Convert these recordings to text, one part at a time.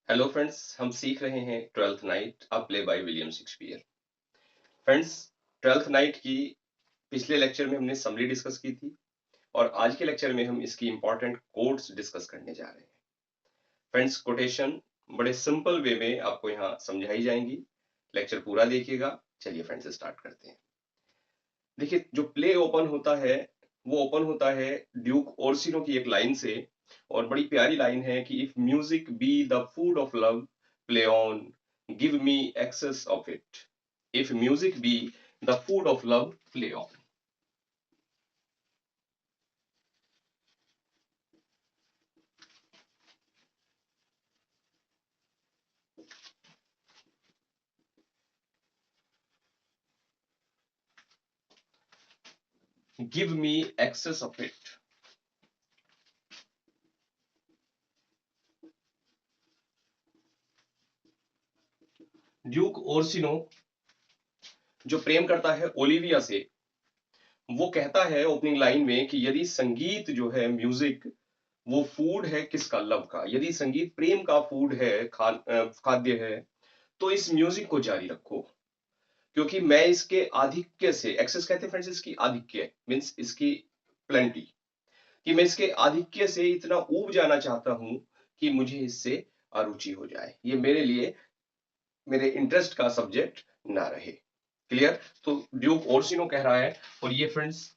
Hello friends, हम सीख रहे हैं twelfth night a play by William Shakespeare. Friends, twelfth night की पिछले लेक्चर में हमने समरी डिस्कस की थी और आज के लेक्चर में हम इसकी इंपॉर्टेंट कोट्स डिस्कस करने जा रहे हैं। फ्रेंड्स, कोटेशन बड़े सिंपल वे में आपको यहाँ समझाई जाएंगी। लेक्चर पूरा देखिएगा। चलिए फ्रेंड्स, स्टार्ट करते हैं। देखिए, जो प्ले ओपन होता है वो ओपन होता है ड्यूक ओर्सिनो की एक लाइन से, और बड़ी प्यारी लाइन है कि if music be the food of love, play on, give me excess of it. If music be the food of love, play on. Give me excess of it. Duke Orsino जो प्रेम करता है Olivia से, वो कहता है opening line में कि यदि संगीत जो है, म्यूजिक, वो फूड है किसका, लव का, यदि संगीत प्रेम का फूड है, खाद्य है, तो इस म्यूजिक को जारी रखो, क्योंकि मैं इसके आधिक्य से, एक्सेस कहते हैं फ्रेंड्स इसकी आधिक्य मीन्स इसकी प्लेंटी, कि मैं इसके आधिक्य से इतना ऊब जाना चाहता हूं कि मुझे इससे अरुचि हो जाए, ये मेरे लिए मेरे इंटरेस्ट का सब्जेक्ट ना रहे। क्लियर? तो ड्यूक ओर्सिनो कह रहा है, और ये फ्रेंड्स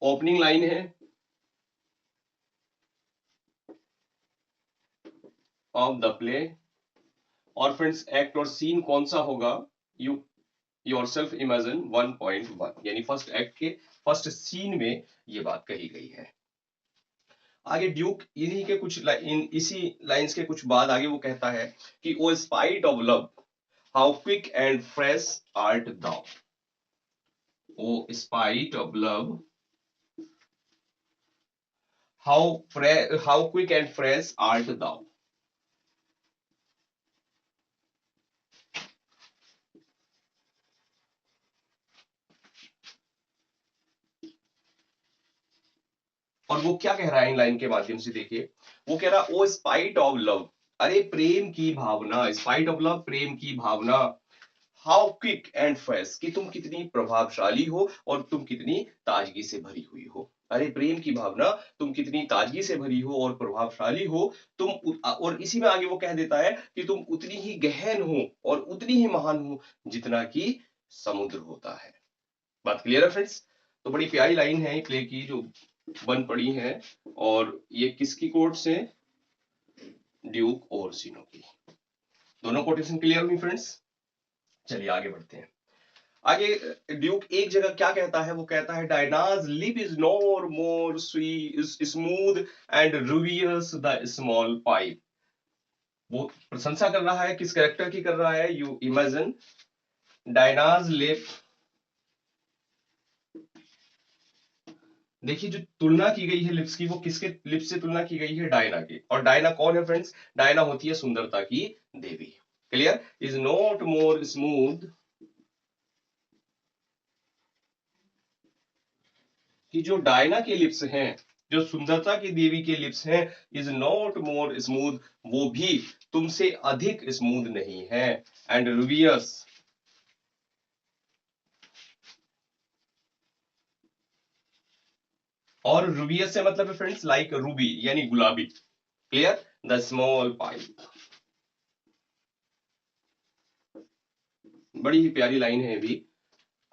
ओपनिंग लाइन है ऑफ द प्ले। और फ्रेंड्स, एक्ट और सीन कौन सा होगा? यू योरसेल्फ इमेजिन 1.1, यानी फर्स्ट एक्ट के फर्स्ट सीन में ये बात कही गई है। आगे ड्यूक इन्हीं के कुछ इसी लाइंस के कुछ बाद आगे वो कहता है कि O spite of love, how quick and fresh art thou. O spite of love, how quick and fresh art thou. और वो क्या कह रहा है इन लाइन के माध्यम से, देखिए वो कह रहा है ओ स्पाइट ऑफ लव, अरे प्रेम की भावना, स्पाइट ऑफ लव, प्रेम की भावना, हाउ क्विक एंड फ्रेश, कि तुम कितनी प्रभावशाली हो और तुम कितनी ताजगी से भरी हुई हो। अरे प्रेम की भावना, तुम कितनी ताजगी से भरी हो और प्रभावशाली हो। और इसी में आगे वो कह देता है कि तुम उतनी ही गहन हो और उतनी ही महान हो जितना कि समुद्र होता है। बात क्लियर है फ्रेंड्स? तो बड़ी प्यारी लाइन है प्ले की जो बन पड़ी है, और ये किसकी कोट से? ड्यूक ओर्सिनो की। दोनों कोटेशन क्लियर हुई फ्रेंड्स? चलिए आगे बढ़ते हैं। आगे ड्यूक एक जगह क्या कहता है, वो कहता है Diana's lip is no more smooth and rubious the small pipe. वो प्रशंसा कर रहा है, किस कैरेक्टर की कर रहा है? You imagine Diana's lip. देखिए, जो तुलना की गई है लिप्स की, वो किसके लिप्स से तुलना की गई है? डायना की। और डायना कौन है फ्रेंड्स? डायना होती है सुंदरता की देवी। Clear? Is not more smooth, कि जो डायना के लिप्स हैं, जो सुंदरता की देवी के लिप्स हैं, इज नॉट मोर स्मूथ, वो भी तुमसे अधिक स्मूथ नहीं है। एंड रूबियस, और रूबियस से मतलब है फ्रेंड्स लाइक रूबी, यानी गुलाबी। क्लियर? The small pipe. बड़ी ही प्यारी लाइन है भी।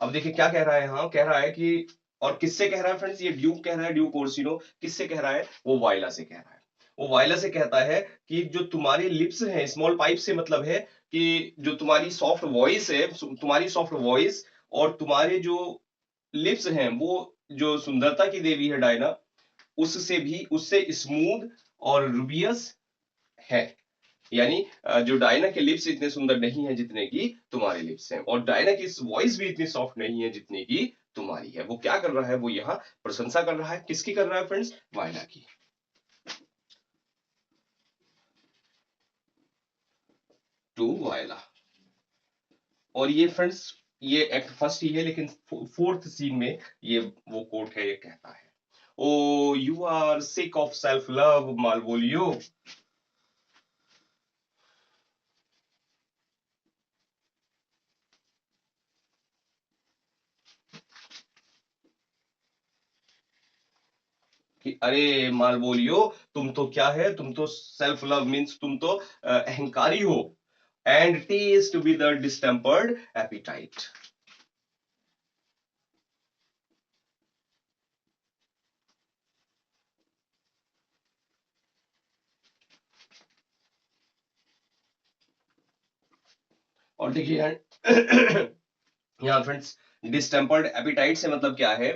अब देखिए क्या कह रहा है, हाँ कह रहा है कि, और किससे कह रहा है फ्रेंड्स? ये ड्यूक कह रहा है, ड्यूक ओर्सिनो किससे कह रहा है? वो वायला से कह रहा है। वो वायला से कहता है कि जो तुम्हारे लिप्स हैं, स्मॉल पाइप से मतलब है कि जो तुम्हारी सॉफ्ट वॉइस है, तुम्हारी सॉफ्ट वॉइस और तुम्हारे जो लिप्स हैं, वो जो सुंदरता की देवी है डायना, उससे भी, उससे स्मूथ और रुबियस है। यानी जो डायना के लिप्स इतने सुंदर नहीं है जितने की तुम्हारे लिप्स हैं, और डायना की वॉइस भी इतनी सॉफ्ट नहीं है जितनी की तुम्हारी है। वो क्या कर रहा है? वो यहाँ प्रशंसा कर रहा है, किसकी कर रहा है फ्रेंड्स? वायला की। टू वायला। और ये फ्रेंड्स, ये एक्ट फर्स्ट ही है, लेकिन फोर्थ सीन में ये वो कोट है, ये कहता है Oh, you are sick of self-love, Malvolio. कि अरे मालवोलियो, तुम तो क्या है, तुम तो सेल्फ लव मीन्स तुम तो अहंकारी हो. And taste with a distempered appetite. और देखिए यहाँ फ्रेंड्स, डिस्टेम्पर्ड एपिटाइट से मतलब क्या है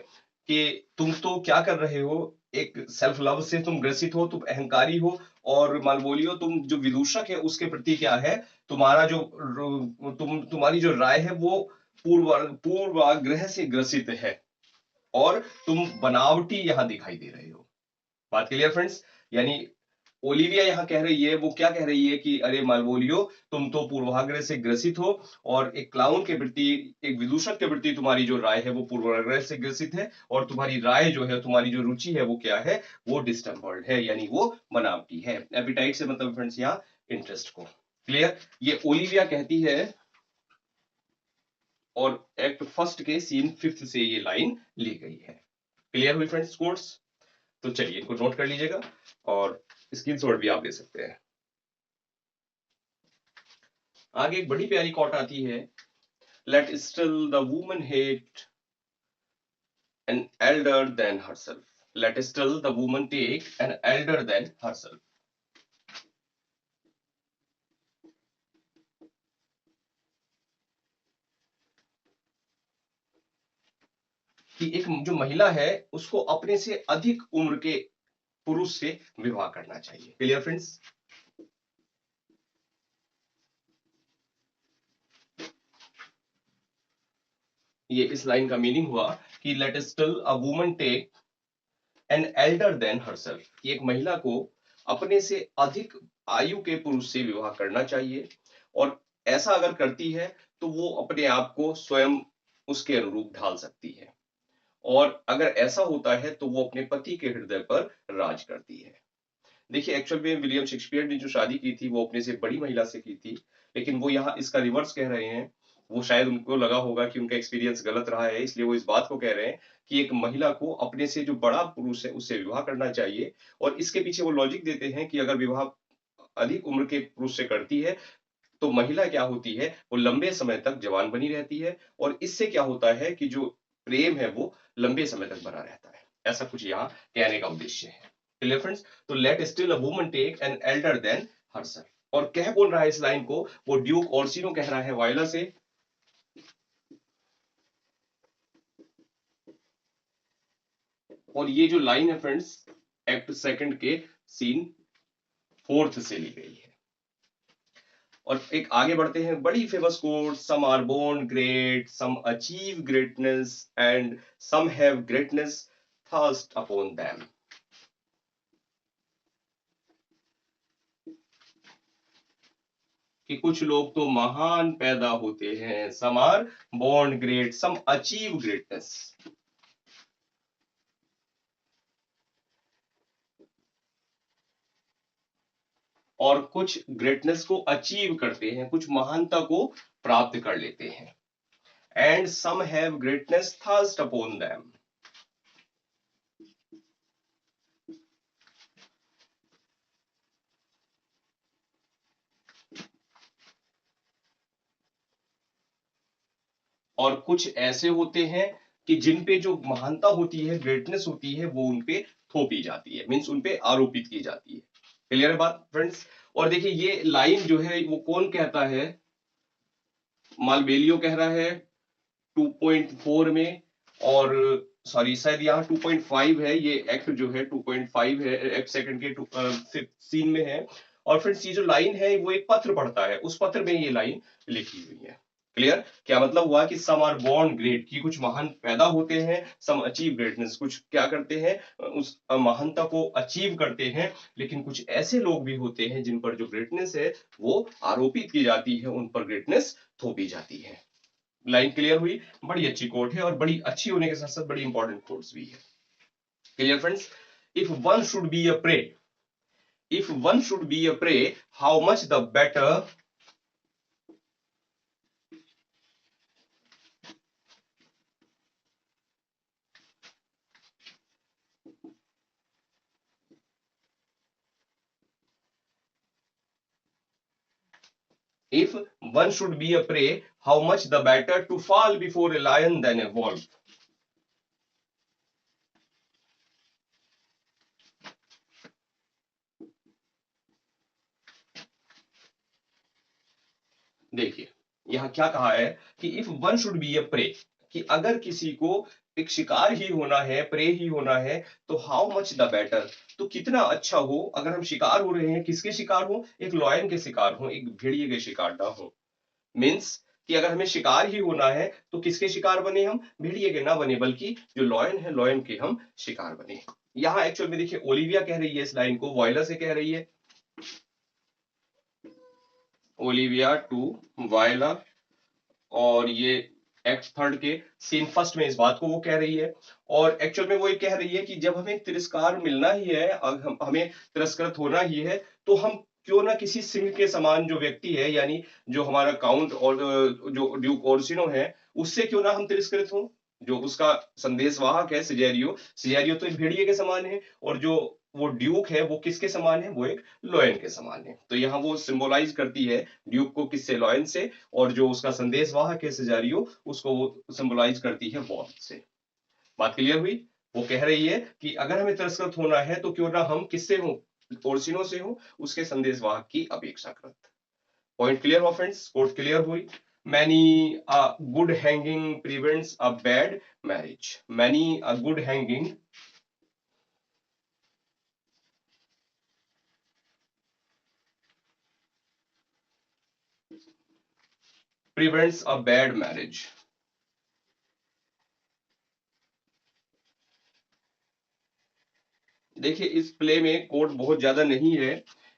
कि तुम तो क्या कर रहे हो, एक सेल्फ लव से तुम ग्रसित हो, तुम अहंकारी हो. और मालवोलियो, तुम जो विदूषक है उसके प्रति क्या है, तुम्हारा जो तुम्हारी जो राय है वो पूर्वाग्रह से ग्रसित है. और तुम बनावटी यहां दिखाई दे रहे हो. बात क्लियर फ्रेंड्स? यानी ओलिविया यहां कह रही है, वो क्या कह रही है कि अरे मालवोलियो, तुम तो पूर्वाग्रह से ग्रसित हो, और एक क्लाउन के प्रति, एक विदूषक के प्रति तुम्हारी जो राय है वो पूर्वाग्रह से ग्रसित है. और तुम्हारी राय जो है, तुम्हारी जो रुचि है वो क्या है, वो डिस्टेम्पर्ड है, यानी वो बनावटी है. एपिटाइट से मतलब फ्रेंड्स यहाँ इंटरेस्ट को. क्लियर? ये ओलिविया कहती है, और एक्ट फर्स्ट के सीन फिफ्थ से ये लाइन ली गई है. क्लियर हुई फ्रेंड्स कोर्स? तो चलिए इनको नोट कर लीजिएगा, और स्क्रीनशॉट भी आप ले सकते हैं. आगे एक बड़ी प्यारी कॉट आती है. Let still the woman take an elder than herself. Let still the woman take an elder than herself. कि एक जो महिला है उसको अपने से अधिक उम्र के पुरुष से विवाह करना चाहिए. Clear friends? ये इस लाइन का मीनिंग हुआ कि let still a woman take an elder than herself. कि एक महिला को अपने से अधिक आयु के पुरुष से विवाह करना चाहिए, और ऐसा अगर करती है तो वो अपने आप को स्वयं उसके अनुरूप ढाल सकती है. और अगर ऐसा होता है तो वो अपने पति के हृदय पर राज करती है. देखिए एक्चुअल में विलियम शेक्सपियर ने जो शादी की थी वो अपने से बड़ी महिला से की थी, लेकिन वो यहाँ इसका रिवर्स कह रहे हैं. वो शायद उनको लगा होगा कि उनका एक्सपीरियंस गलत रहा है, इसलिए वो इस बात को कह रहे हैं कि एक महिला को अपने से जो बड़ा पुरुष है उससे विवाह करना चाहिए. और इसके पीछे वो लॉजिक देते हैं कि अगर विवाह अधिक उम्र के पुरुष से करती है तो महिला क्या होती है, वो लंबे समय तक जवान बनी रहती है, और इससे क्या होता है कि जो प्रेम है वो लंबे समय तक बना रहता है. ऐसा कुछ यहाँ कहने का उद्देश्य है. Clear friends? तो let still a woman take an elder than herself. और कह कौन रहा है इस लाइन को, वो ड्यूक ऑर्सिनो कह रहा है वायला से. और ये जो लाइन है फ्रेंड्स, एक्ट सेकंड के सीन फोर्थ से ली गई है. और एक आगे बढ़ते हैं, बड़ी famous quote, some are born great, some achieve greatness, and some have greatness thrust upon them. कि कुछ लोग तो महान पैदा होते हैं, some are born great, some achieve greatness. और कुछ ग्रेटनेस को अचीव करते हैं, कुछ महानता को प्राप्त कर लेते हैं. And some have greatness thrust upon them. और कुछ ऐसे होते हैं कि जिन पे जो महानता होती है, ग्रेटनेस होती है, वो उनपे थोपी जाती है, मीन्स उनपे आरोपित की जाती है. क्लियर है बात फ्रेंड्स? और देखिए ये लाइन जो है वो कौन कहता है, मालवेलियो कह रहा है 2.4 में. और सॉरी, शायद यहाँ 2.5 है, ये एक्ट जो है 2.5 है, एक्ट सेकंड के सीन में है. और फ्रेंड्स ये जो लाइन है वो एक पत्र पढ़ता है, उस पत्र में ये लाइन लिखी हुई है. क्लियर? क्या मतलब हुआ कि सम आर बॉर्न ग्रेट, कि कुछ महान पैदा होते हैं, सम अचीव ग्रेटनेस, कुछ क्या करते हैं, उस महानता को अचीव करते हैं. लेकिन कुछ ऐसे लोग भी होते हैं जिन पर जो ग्रेटनेस है वो आरोपित की जाती है, उन पर ग्रेटनेस थोपी जाती है. लाइन क्लियर हुई? बड़ी अच्छी कोट है, और बड़ी अच्छी होने के साथ साथ बड़ी इंपॉर्टेंट कोट्स भी है. Clear, friends? If one should be a prey, if one should be a prey, how much the better. If one should be a prey, how much the better to fall before a lion than a wolf. देखिए यहां क्या कहा है कि if one should be a prey, कि अगर किसी को एक शिकार ही होना है, प्रे ही होना है, तो हाउ मच द बेटर, तो कितना अच्छा हो अगर हम शिकार हो रहे हैं, किसके शिकार हो, एक लॉयन के शिकार हो, एक भेड़िए के शिकार ना हो। मीन्स कि अगर हमें शिकार ही होना है तो किसके शिकार बने, हम भेड़िए के ना बने, बल्कि जो लॉयन है लॉयन के हम शिकार बने। यहां एक्चुअल में देखिए ओलिविया कह रही है इस लाइन को, वॉयलर से कह रही है, ओलिविया टू वायला, और ये एक्ट थर्ड के सीन फर्स्ट में इस बात को वो कह रही है। और एक्चुअल में वो ये कह रही है कि जब हमें तिरस्कार मिलना ही है, हमें तिरस्कृत होना ही है, तो हम क्यों ना किसी सिंह के समान जो व्यक्ति है, यानी जो हमारा काउंट और जो ड्यूक ओर्सिनो है, उससे क्यों ना हम तिरस्कृत हों। जो उसका संदेशवाहक है सिजेरियो, सिजेरियो तो एक भेड़िए के समान है, और जो वो ड्यूक है वो किसके समान है, वो एक लॉयन के समान है। तो यहाँ वो सिंबोलाइज करती है ड्यूक को किससे, लॉयन से, और जो उसका संदेशवाहक है सिजारियो, उसको वो सिंबलाइज करती है वॉल से। बात क्लियर हुई? वो कह रही है कि अगर हमें तिरस्कृत होना है तो क्यों ना हम किससे हो, ओर्सिनो से हो, उसके संदेशवाहक की अपेक्षा करत। पॉइंट क्लियर हुआ फ्रेंड्स? कोट क्लियर हुई? Many a good hanging prevents a bad marriage, many a good hanging prevents a bad marriage. देखिए इस प्ले में कोट बहुत ज्यादा नहीं है।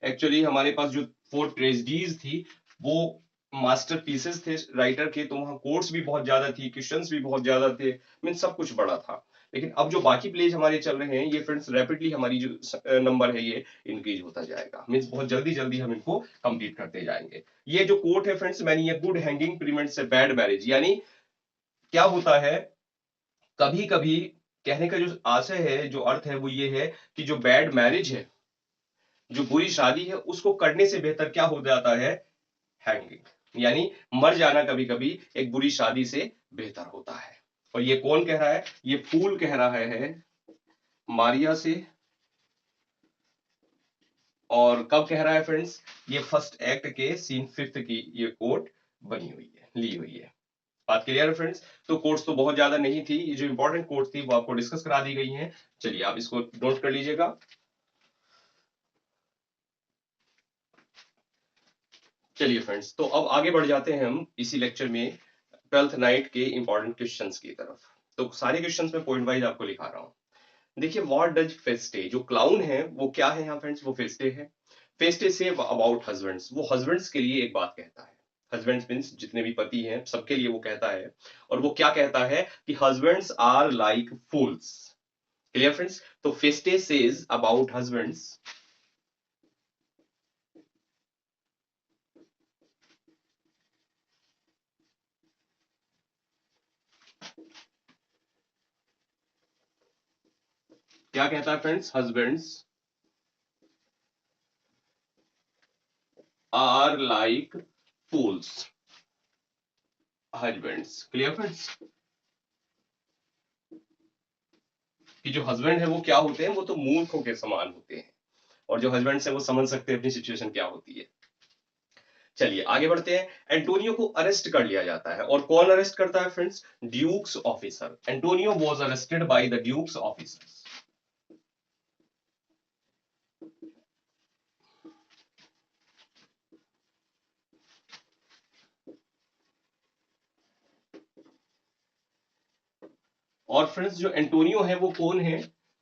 एक्चुअली हमारे पास जो 4 ट्रेजेडीज थी वो मास्टर पीसेस थे राइटर के, तो वहां कोट्स भी बहुत ज्यादा थी, क्वेश्चंस भी बहुत ज्यादा थे, मीन सब कुछ बड़ा था। लेकिन अब जो बाकी प्लेज हमारे चल रहे हैं ये फ्रेंड्स रैपिडली हमारी जो नंबर है ये इंक्रीज होता जाएगा, मीन्स बहुत जल्दी जल्दी हम इनको कंप्लीट करते जाएंगे। ये जो कोट है फ्रेंड्स, मैंने ये good hanging prevents a bad marriage, यानी क्या होता है, कभी कभी कहने का जो आशय है, जो अर्थ है वो ये है कि जो बैड मैरिज है, जो बुरी शादी है, उसको करने से बेहतर क्या हो जाता है, हैंगिंग, यानी मर जाना कभी कभी एक बुरी शादी से बेहतर होता है। और ये कौन कह रहा है, ये फूल कह रहा है मारिया से। और कब कह रहा है फ्रेंड्स, ये फर्स्ट एक्ट के सीन फिफ्थ की ये कोट बनी हुई है, ली हुई है। बात क्लियर है फ्रेंड्स? तो कोट्स तो बहुत ज्यादा नहीं थी, ये जो इंपॉर्टेंट कोट्स थी वो आपको डिस्कस करा दी गई हैं। चलिए आप इसको नोट कर लीजिएगा। चलिए फ्रेंड्स, तो अब आगे बढ़ जाते हैं हम इसी लेक्चर में ट्वेल्थ नाइट के इंपॉर्टेंट क्वेश्चंस की तरफ। तो सारे क्वेश्चंस में पॉइंट वाइज आपको लिखा रहा हूं। देखिए व्हाट डज फेस्टे, जो क्लाउन है वो क्या है यहाँ फ्रेंड्स, वो फेस्टे है। फेस्टे से अबाउट हस्बैंड्स, वो हस्बैंड्स के लिए एक बात कहता है। हस्बैंड्स मीन्स जितने भी पति हैं सबके लिए वो कहता है। और वो क्या कहता है कि husbands are like fools. Clear friends? तो फेस्टे सेज अबाउट हस्बैंड्स, क्या कहता है friends, husbands are like fools, husbands. Clear friends? कि जो हस्बैंड है वो क्या होते हैं, वो तो मूर्खों के समान होते हैं, और जो हस्बैंड है वो समझ सकते हैं अपनी सिचुएशन क्या होती है। चलिए आगे बढ़ते हैं। एंटोनियो को अरेस्ट कर लिया जाता है, और कौन अरेस्ट करता है friends, Duke's officer. Antonio was arrested by the Duke's officers. और फ्रेंड्स जो एंटोनियो है वो कौन है,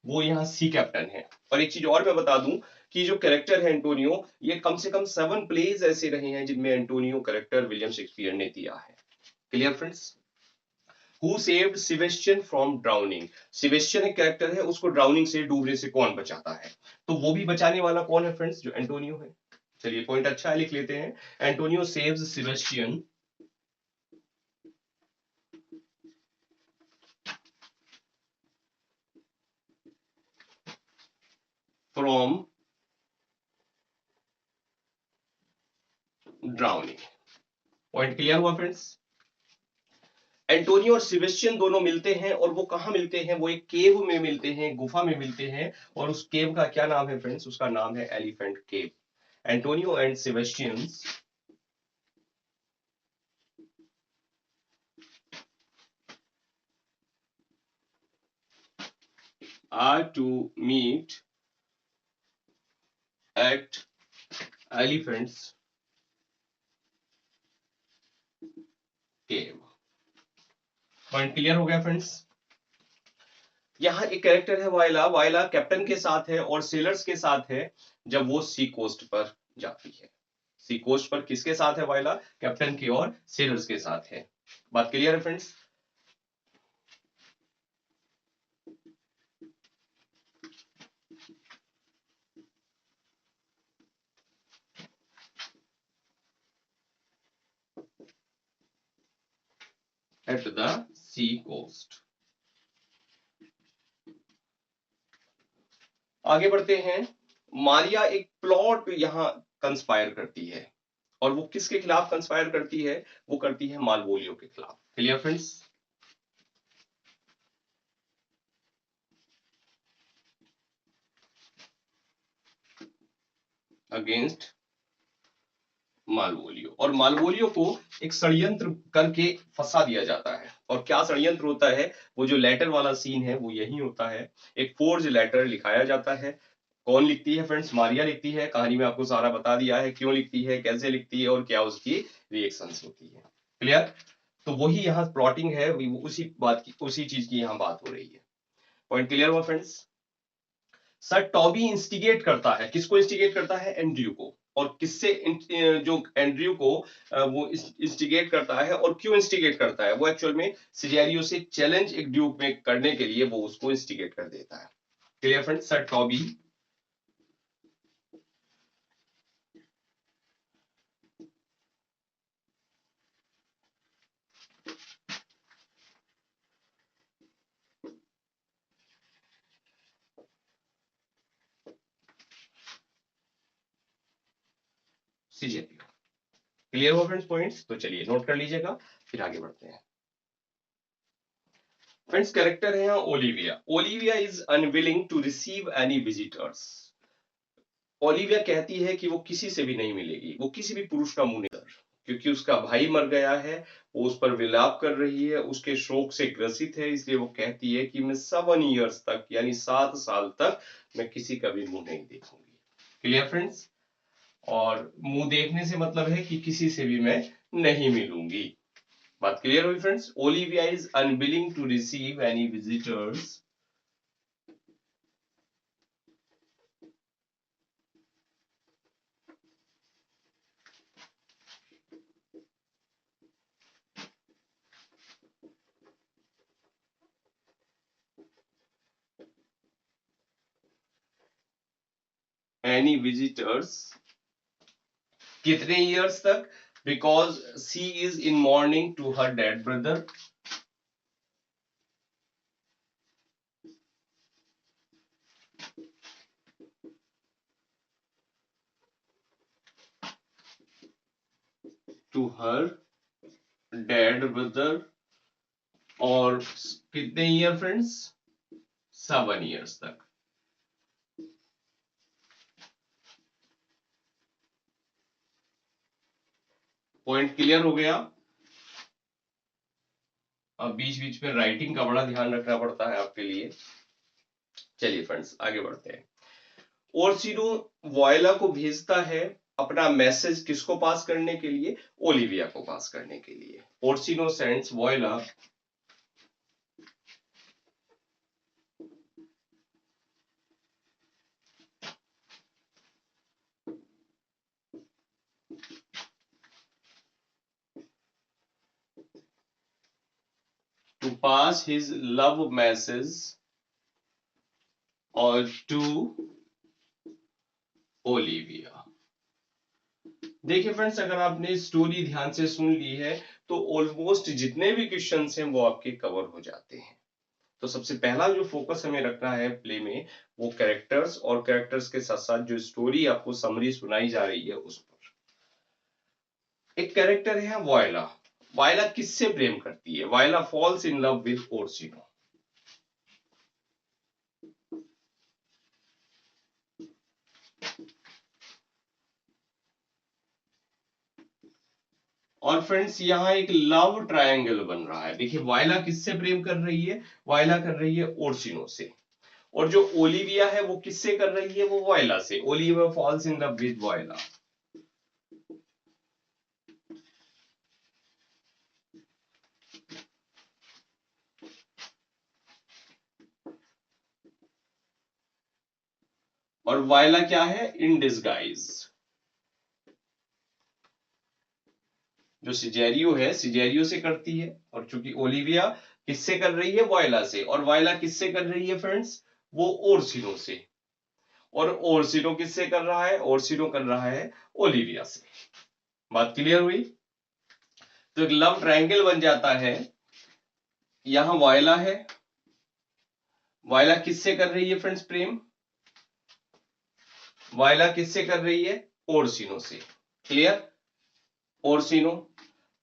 वो यहाँ सी कैप्टन है। और एक चीज और मैं बता दूं कि जो कैरेक्टर है एंटोनियो, ये कम से कम 7 प्लेज ऐसे रहे हैं जिनमें एंटोनियो कैरेक्टर विलियम शेक्सपियर ने दिया है। Clear friends? Who saved Sebastian from drowning. Sebastian एक कैरेक्टर है, उसको ड्राउनिंग से, डूबने से कौन बचाता है? तो वो भी बचाने वाला कौन है फ्रेंड्स? जो एंटोनियो है। चलिए पॉइंट अच्छा है, लिख लेते हैं। Antonio saves Sebastian from drowning. Point clear हुआ फ्रेंड्स? एंटोनियो और सेबेस्टियन दोनों मिलते हैं, और वो कहां मिलते हैं? वो एक केव में मिलते हैं, गुफा में मिलते हैं। और उस केव का क्या नाम है फ्रेंड्स? उसका नाम है elephant cave. Antonio and Sebastian are to meet at elephants cave। Point clear हो गया फ्रेंड्स? यहाँ एक कैरेक्टर है वायला। वायला कैप्टन के साथ है और सेलर्स के साथ है जब वो सी कोस्ट पर जाती है। सी कोस्ट पर किसके साथ है वायला? कैप्टन की और सेलर्स के साथ है। बात क्लियर है friends? At the sea coast. आगे बढ़ते हैं। मारिया एक प्लॉट यहां कंस्पायर करती है, और वो किसके खिलाफ कंस्पायर करती है? वो करती है मालवोलियो के खिलाफ। Clear friends? Against Malvolio. और मालवोलियो को एक षड्यंत्र करके फंसा दिया जाता है। और क्या षड्यंत्र होता है? वो जो लेटर वाला सीन है वो यही होता है। एक फोर्ज लेटर लिखाया जाता है। कौन लिखती है फ्रेंड्स? मारिया लिखती है। कहानी में आपको सारा बता दिया है, क्यों लिखती है, कैसे लिखती है, और क्या उसकी रिएक्शंस होती है। क्लियर? तो वही यहाँ प्लॉटिंग है, उसी बात की, उसी चीज की यहाँ बात हो रही है। पॉइंट क्लियर हुआ फ्रेंड्स? सर टॉबी इंस्टिगेट करता है। किसको इंस्टिगेट करता है? एंड्रयू को। और किससे जो एंड्रयू को वो इंस्टिगेट करता है, और क्यों इंस्टिगेट करता है? वो एक्चुअल में सिजेरियो से चैलेंज एक ड्यूक में करने के लिए वो उसको इंस्टिगेट कर देता है। Clear friends? Sir Toby Cesario. क्लियर हुआ फ्रेंड्स पॉइंट्स? तो चलिए नोट कर लीजिएगा, फिर आगे बढ़ते हैं। फ्रेंड्स कैरेक्टर है यहाँ Olivia. Olivia is unwilling to receive any visitors. Olivia कहती है कि वो किसी से भी नहीं मिलेगी, वो किसी भी पुरुष का मुंह नहीं, क्योंकि उसका भाई मर गया है। वो उस पर विलाप कर रही है, उसके शोक से ग्रसित है। इसलिए वो कहती है कि मैं 7 ईयर्स तक, यानी 7 साल तक मैं किसी का भी मुंह नहीं देखूंगी। Clear friends? और मुंह देखने से मतलब है कि किसी से भी मैं नहीं मिलूंगी। बात क्लियर हुई friends? Olivia is unwilling to receive any visitors any visitors. कितने ईयर्स तक? Because she is in mourning to her dead brother. To her dead brother. और कितने ईयर फ्रेंड्स? 7 ईयर्स तक। पॉइंट क्लियर हो गया? अब बीच बीच में राइटिंग का बड़ा ध्यान रखना पड़ता है आपके लिए। चलिए फ्रेंड्स आगे बढ़ते हैं। ओर्सिनो वॉयला को भेजता है अपना मैसेज किसको पास करने के लिए? ओलिविया को पास करने के लिए। Orsino sends Viola to pass his love message or to Olivia. देखिए फ्रेंड्स, अगर आपने स्टोरी ध्यान से सुन ली है तो ऑलमोस्ट जितने भी क्वेश्चंस हैं वो आपके कवर हो जाते हैं। तो सबसे पहला जो फोकस हमें रखना है प्ले में वो कैरेक्टर्स, और कैरेक्टर्स के साथ साथ जो स्टोरी आपको समरी सुनाई जा रही है उस पर। एक कैरेक्टर है वायला। वायला किससे प्रेम करती है? वायला फॉल्स इन लव विद ओर्सिनो। और फ्रेंड्स यहाँ एक लव ट्रायंगल बन रहा है। देखिए वायला किससे प्रेम कर रही है? वायला कर रही है ओर्सिनो से। और जो ओलिविया है वो किससे कर रही है? वो वायला से। Olivia falls in love with Viola. और वायला क्या है? In disguise. जो सिजेरियो है सिजेरियो से करती है, और चूंकि ओलिविया किससे कर रही है? वायला से। और वायला किससे कर रही है फ्रेंड्स? वो ओर्सिनो से। और ओर्सिनो किससे कर रहा है? ओर्सिनो कर रहा है ओलिविया से। बात क्लियर हुई? तो एक लव ट्रायंगल बन जाता है। यहां वायला है। वायला किससे कर रही है फ्रेंड्स प्रेम? वायला किससे कर रही है? ओर्सिनो से। क्लियर? ओर्सिनो।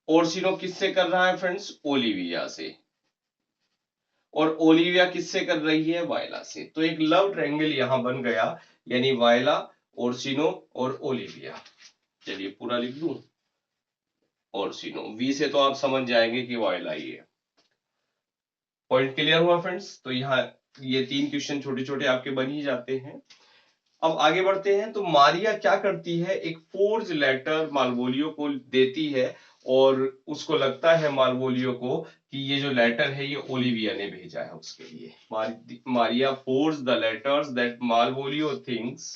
ओर्सिनो किससे कर रहा है फ्रेंड्स? ओलिविया से। और ओलिविया किससे कर रही है? वायला से। तो एक लव ट्रायंगल यहां बन गया, यानी वायला, ओर्सिनो और ओलिविया। चलिए पूरा लिख दूं। ओर्सिनो, वी से तो आप समझ जाएंगे कि वायला ही है। पॉइंट क्लियर हुआ फ्रेंड्स? तो यहाँ ये 3 क्वेश्चन छोटे छोटे आपके बन ही जाते हैं। अब आगे बढ़ते हैं। तो मारिया क्या करती है? एक फोर्ज लेटर मालवोलियो को देती है, और उसको लगता है मालवोलियो को कि ये जो लेटर है ये ओलिविया ने भेजा है उसके लिए। Maria forges the letters that Malvolio thinks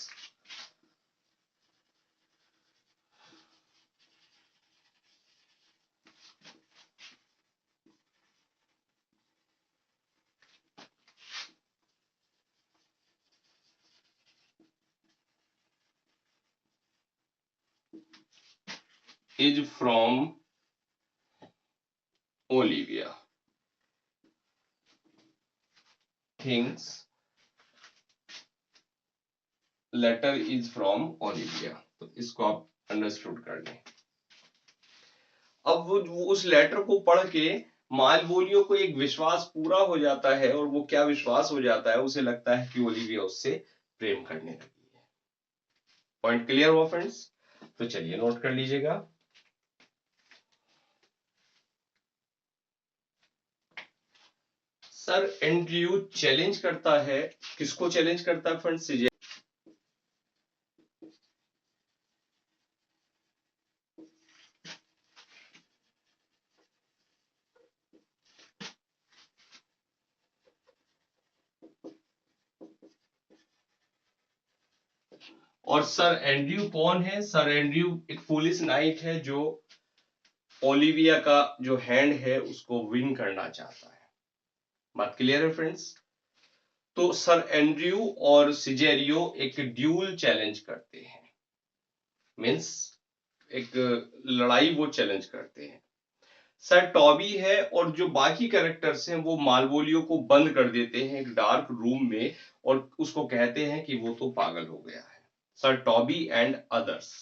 is from Olivia. Thinks letter is from Olivia. तो इसको आप अंडरस्टूड कर लें। अब वो उस लेटर को पढ़ के मालवोलियो को एक विश्वास पूरा हो जाता है, और वो क्या विश्वास हो जाता है? उसे लगता है कि ओलिविया उससे प्रेम करने लगी है। पॉइंट क्लियर हुआ फ्रेंड्स? तो चलिए नोट कर लीजिएगा। सर एंड्रयू चैलेंज करता है। किसको चैलेंज करता है फ्रेंड्स? और सर एंड्रयू कौन है? सर एंड्रयू एक पुलिस नाइट है जो ओलिविया का जो हैंड है उसको विन करना चाहता है। बात क्लियर है फ्रेंड्स? तो सर एंड्रयू और सिजेरियो एक ड्यूल चैलेंज करते हैं। मीन्स एक लड़ाई वो चैलेंज करते हैं। सर टॉबी है और जो बाकी कैरेक्टर्स हैं वो मालवोलियो को बंद कर देते हैं एक डार्क रूम में, और उसको कहते हैं कि वो तो पागल हो गया है। Sir Toby and others.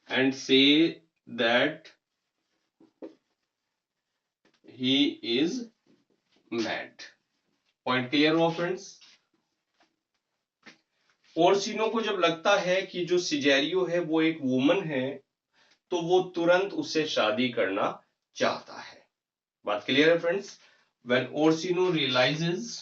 And say that he is mad. Point clear हुआ फ्रेंड्स? ओर्सिनो को जब लगता है कि जो सिजेरियो है वो एक वुमन है, तो वो तुरंत उससे शादी करना चाहता है। बात क्लियर है friends? When Orsino realizes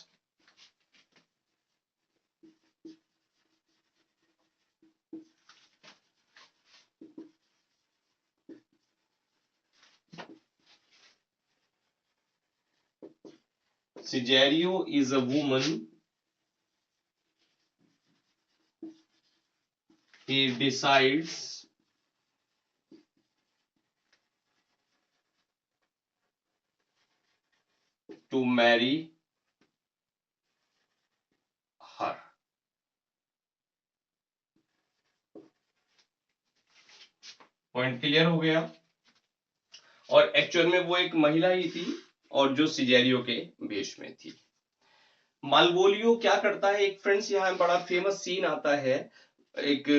Cijario is a woman. He decides to marry her. Point clear हो गया। और एक्चुअल में वो एक महिला ही थी और जो सिजेरियो के वेश में थी। मालवोलियो क्या करता है, एक फ्रेंड्स यहाँ बड़ा फेमस सीन आता है, एक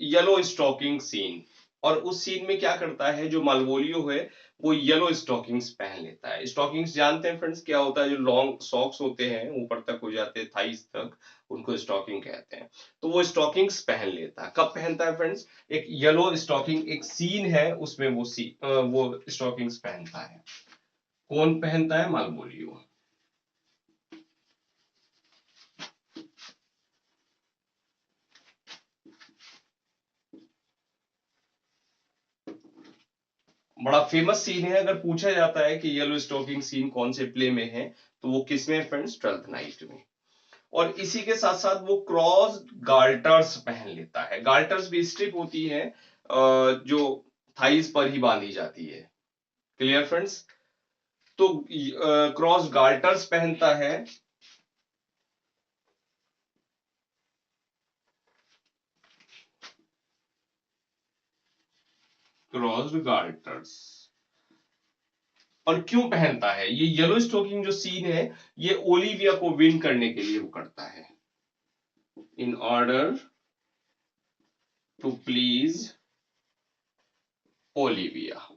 येलो स्टॉकिंग सीन। और उस सीन में क्या करता है जो मालवोलियो है वो येलो स्टॉकिंग्स पहन लेता है। स्टॉकिंग्स जानते हैं फ्रेंड्स क्या होता है, जो लॉन्ग सॉक्स होते हैं ऊपर तक हो जाते हैं थाइस तक, उनको स्टॉकिंग कहते हैं। तो वो स्टॉकिंग्स पहन लेता है। कब पहनता है फ्रेंड्स, एक येलो स्टॉकिंग एक सीन है उसमें वो स्टॉकिंग्स पहनता है। कौन पहनता है, मालवोलियो। बड़ा फेमस सीन है। अगर पूछा जाता है कि येलो स्टॉकिंग सीन कौन से प्ले में है तो वो किस में फ्रेंड्स, ट्वेल्थ नाइट में। और इसी के साथ साथ वो क्रॉस गार्टर्स पहन लेता है। गार्टर्स भी स्ट्रिप होती है जो थाइस पर ही बांधी जाती है। Clear friends. तो क्रॉस गार्टर्स पहनता है। क्रॉस गार्टर्स और क्यों पहनता है, ये येलो स्टॉकिंग जो सीन है ये ओलिविया को विन करने के लिए वो करता है। In order to please Olivia.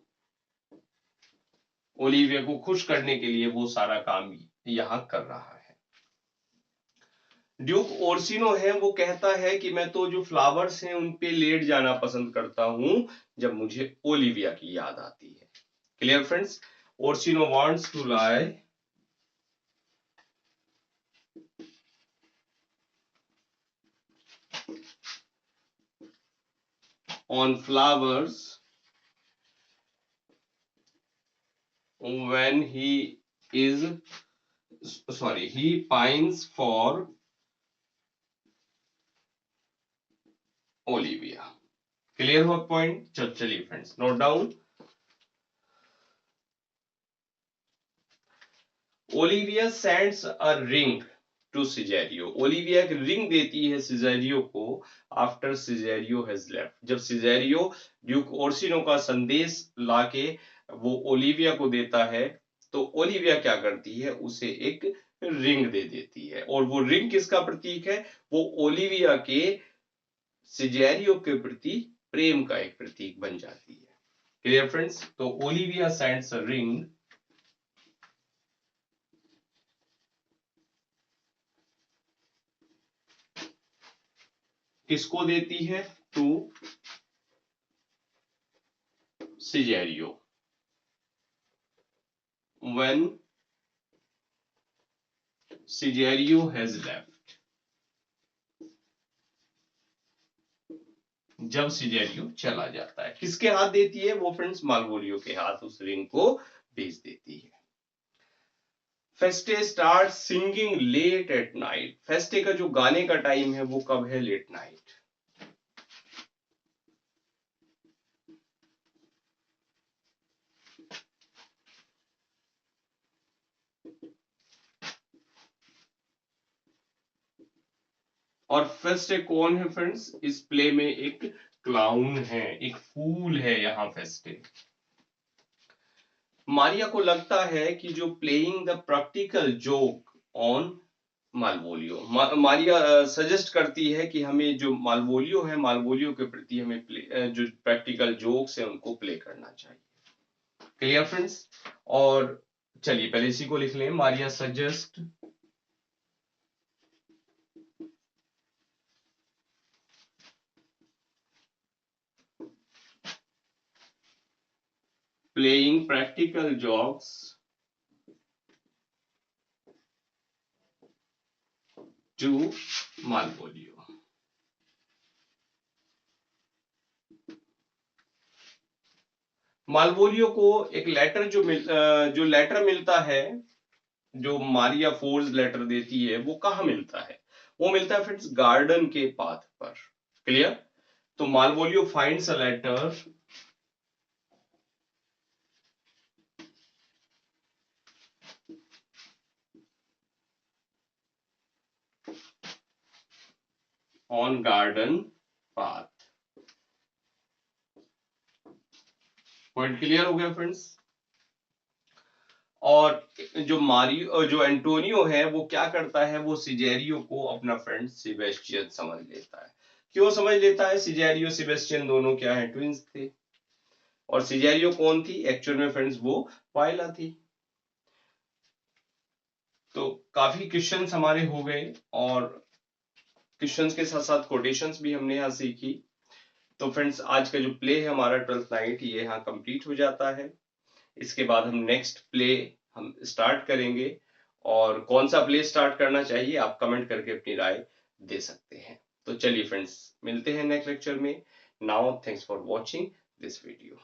Olivia को खुश करने के लिए वो सारा काम यहां कर रहा है। ड्यूक ओर्सिनो है, वो कहता है कि मैं तो जो फ्लावर्स हैं उन पे लेट जाना पसंद करता हूं जब मुझे ओलिविया की याद आती है। Clear friends. Orsino wants to lie on flowers when he pines for Olivia. Clear हुआ पॉइंट। चलिए friends note down. Olivia sends a ring to Cesario. Olivia एक रिंग देती है सिजेरियो को आफ्टर सिजेरियो हैज लेफ्ट। जब सिजेरियो ड्यूक ओर्सिनो का संदेश लाके वो ओलिविया को देता है तो ओलिविया क्या करती है, उसे एक रिंग दे देती है। और वो रिंग किसका प्रतीक है, वो ओलिविया के सिजेरियो के प्रति प्रेम का एक प्रतीक बन जाती है। Clear friends. तो ओलिविया सेंड्स अ रिंग किसको देती है, टू सिजेरियो when सिजेरियो has left। जब सिजेरियो चला जाता है किसके हाथ देती है वो फ्रेंड्स, मालवोलियो के हाथ उस रिंग को भेज देती है। Feste start singing late at night. Feste का जो गाने का टाइम है वो कब है, लेट नाइट। और फेस्टे कौन है फ्रेंड्स, इस प्ले में एक क्लाउन है, एक फूल है यहाँ फेस्टे। मारिया को लगता है कि जो playing the practical joke on Malvolio, Maria suggest करती है कि हमें जो मालवोलियो है, मालवोलियो के प्रति हमें जो प्रैक्टिकल जोक्स है उनको प्ले करना चाहिए। Clear friends. और चलिए पहले इसी को लिख लें। Maria suggest playing practical jokes to Malvolio. Malvolio को एक लेटर जो लेटर मिलता है जो मारिया फोर्स लेटर देती है वो कहाँ मिलता है? वो मिलता है फ्रेंड्स गार्डन के पाथ पर। क्लियर? तो Malvolio finds a letter on garden path. Point clear हो गया फ्रेंड्स? और जो एंटोनियो है वो क्या करता है, वो सिजेरियो को अपना फ्रेंड सेबेस्टियन समझ लेता है। क्यों समझ लेता है? सिजेरियो सेबेस्टियन दोनों क्या है, ट्विंस थे। और सिजेरियो कौन थी एक्चुअल में फ्रेंड्स? वो पायला थी। तो काफी क्वेश्चंस हमारे हो गए और क्वेश्चंस के साथ साथ कोटेशंस भी हमने यहाँ सीखी। तो फ्रेंड्स आज का जो प्ले है हमारा 12th नाइट ये यहाँ कंप्लीट हो जाता है। इसके बाद हम नेक्स्ट प्ले हम स्टार्ट करेंगे। और कौन सा प्ले स्टार्ट करना चाहिए आप कमेंट करके अपनी राय दे सकते हैं। तो चलिए फ्रेंड्स मिलते हैं नेक्स्ट लेक्चर में। Now thanks for watching this video.